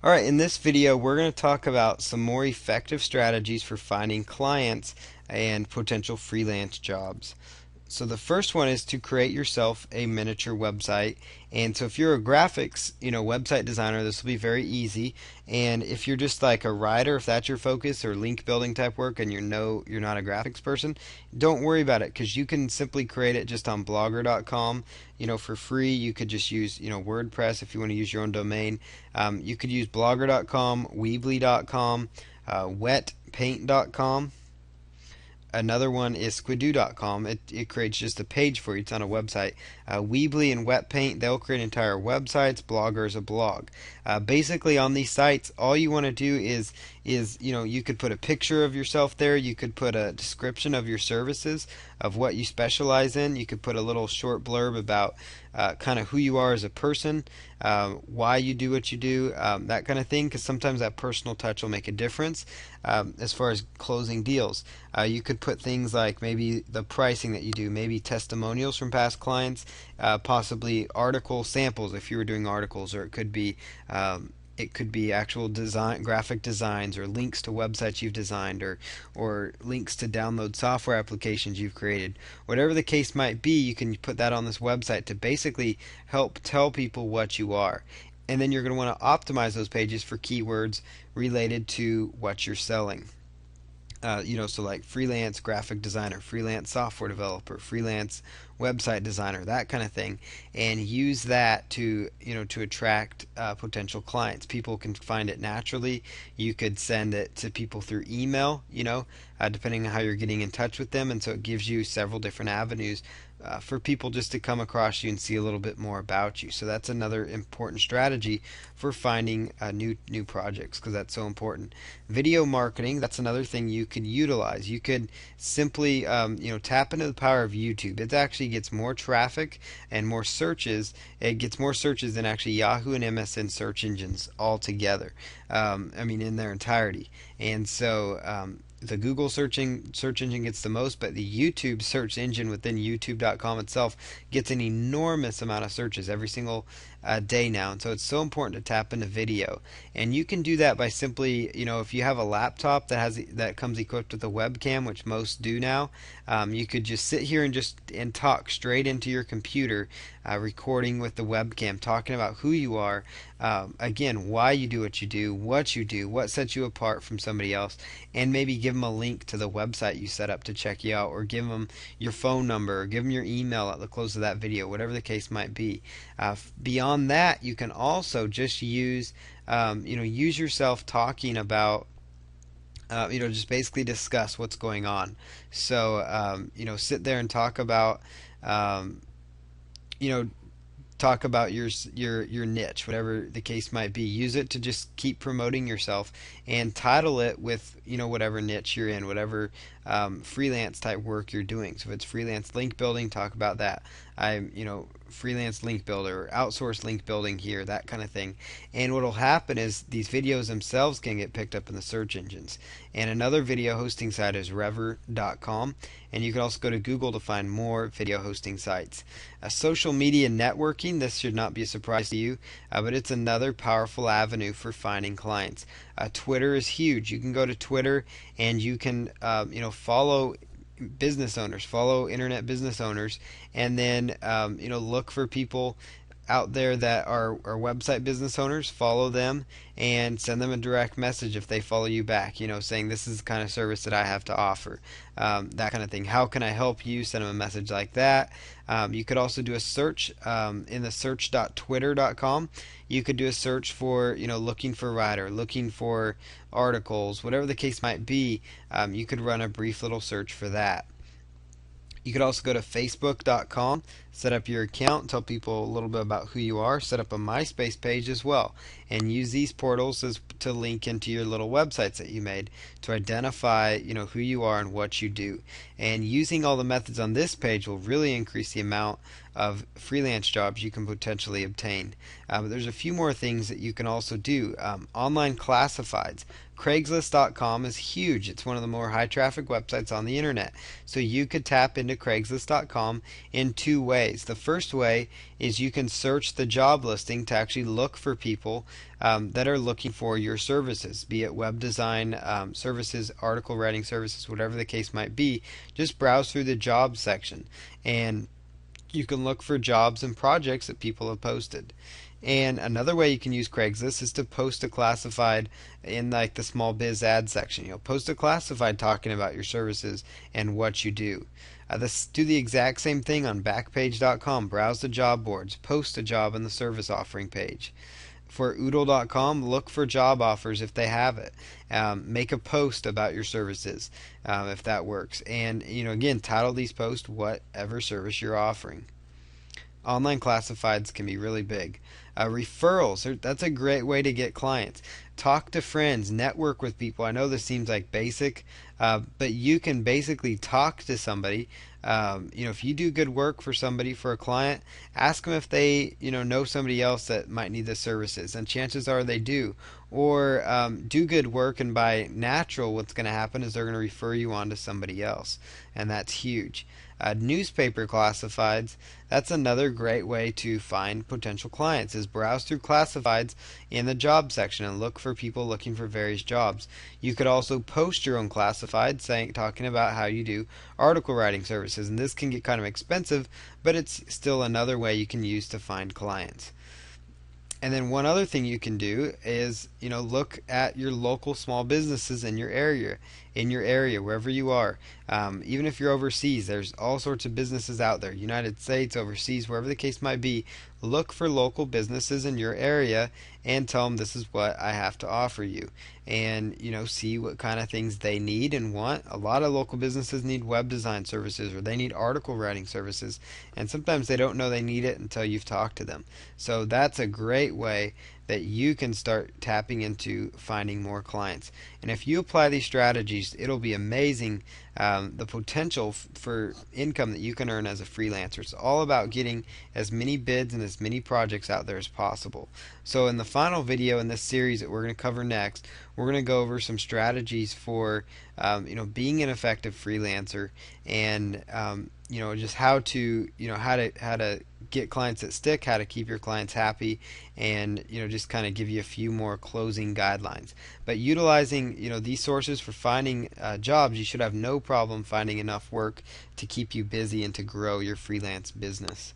Alright, in this video we're going to talk about some more effective strategies for finding clients and potential freelance jobs. So the first one is to create yourself a miniature website. And so if you're a graphics, website designer, this will be very easy. And if you're just like a writer, if that's your focus, or link building type work, and you're not a graphics person, don't worry about it because you can simply create it just on blogger.com. For free. You could just use, WordPress if you want to use your own domain. You could use blogger.com, weebly.com, wetpaint.com. Another one is squidoo.com. It creates just a page for you. It's on a website. Weebly and Wetpaint, they'll create entire websites. Blogger is a blog. Basically, on these sites, all you want to do is you could put a picture of yourself there. You could put a description of your services, of what you specialize in. You could put a little short blurb about kind of who you are as a person, why you do what you do, that kind of thing, because sometimes that personal touch will make a difference as far as closing deals. You could put things like maybe the pricing that you do, maybe testimonials from past clients, possibly article samples if you were doing articles, or it could be actual design, graphic designs, or links to websites you've designed, or links to download software applications you've created. Whatever the case might be, you can put that on this website to basically help tell people what you are. And then you're going to want to optimize those pages for keywords related to what you're selling. So like freelance graphic designer, freelance software developer, freelance website designer, that kind of thing, and use that to attract potential clients. People can find it naturally. You could send it to people through email, depending on how you're getting in touch with them, and so it gives you several different avenues for people just to come across you and see a little bit more about you. So that's another important strategy for finding new projects, because that's so important. Video marketing, that's another thing you could utilize. You could simply tap into the power of YouTube. It actually gets more traffic and more searches. It gets more searches than actually Yahoo and MSN search engines altogether. In their entirety. And so the Google search engine gets the most, but the YouTube search engine within YouTube.com itself gets an enormous amount of searches every single day now. And so it's so important to tap into video. And you can do that by simply, if you have a laptop that comes equipped with a webcam, which most do now, you could just sit here and talk straight into your computer, recording with the webcam, talking about who you are, again, why you do, what sets you apart from somebody else, and maybe give them a link to the website you set up to check you out, or give them your phone number, or give them your email at the close of that video, whatever the case might be. Beyond that, you can also just use yourself talking about just basically discuss what's going on. So sit there and talk about you know talk about your niche, whatever the case might be. Use it to just keep promoting yourself, and title it with whatever niche you're in, whatever freelance type work you're doing. So if it's freelance link building, talk about that. I'm freelance link builder, outsource link building here, that kind of thing. And what will happen is these videos themselves can get picked up in the search engines. And another video hosting site is rever.com, and you can also go to Google to find more video hosting sites. Social media networking, this should not be a surprise to you, but it's another powerful avenue for finding clients. Twitter is huge. You can go to Twitter and you can follow business owners, follow internet business owners, and then look for people out there that are website business owners. Follow them and send them a direct message if they follow you back, saying this is the kind of service that I have to offer, that kind of thing. How can I help you? Send them a message like that. You could also do a search in the search.twitter.com. You could do a search for looking for writer, looking for articles, whatever the case might be. You could run a brief little search for that. You could also go to facebook.com, set up your account, tell people a little bit about who you are, set up a MySpace page as well, and use these portals to link into your little websites that you made to identify who you are and what you do. And using all the methods on this page will really increase the amount of freelance jobs you can potentially obtain. But there's a few more things that you can also do. Online classifieds. Craigslist.com is huge. It's one of the more high traffic websites on the internet. So you could tap into Craigslist.com in two ways. The first way is you can search the job listing to actually look for people that are looking for your services, be it web design services, article writing services, whatever the case might be. Just browse through the jobs section and you can look for jobs and projects that people have posted. And another way you can use Craigslist is to post a classified in like the small biz ad section. Post a classified talking about your services and what you do. Do the exact same thing on Backpage.com. Browse the job boards, post a job in the service offering page. For Oodle.com, look for job offers if they have it. Make a post about your services if that works. And again, title these posts whatever service you're offering. Online classifieds can be really big. Referrals, that's a great way to get clients. Talk to friends, network with people. I know this seems like basic, but you can basically talk to somebody. If you do good work for somebody, for a client, ask them if they know somebody else that might need the services, and chances are they do. Or do good work, and by natural what's going to happen is they're going to refer you on to somebody else, and that's huge. Newspaper classifieds, that's another great way to find potential clients, is browse through classifieds in the job section and look for people looking for various jobs. You could also post your own classified talking about how you do article writing services, and this can get kind of expensive, but it's still another way you can use to find clients. And then one other thing you can do is, look at your local small businesses in your area, wherever you are. Even if you're overseas, there's all sorts of businesses out there, United States, overseas, wherever the case might be. Look for local businesses in your area and tell them this is what I have to offer you. And, see what kind of things they need and want. A lot of local businesses need web design services, or they need article writing services. And sometimes they don't know they need it until you've talked to them. So that's a great way that you can start tapping into finding more clients. And if you apply these strategies, it'll be amazing the potential for income that you can earn as a freelancer. It's all about getting as many bids and as many projects out there as possible. So in the final video in this series that we're going to cover next, we're going to go over some strategies for being an effective freelancer, and just how to get clients that stick, how to keep your clients happy, and just kind of give you a few more closing guidelines. But utilizing these sources for finding jobs, you should have no problem finding enough work to keep you busy and to grow your freelance business.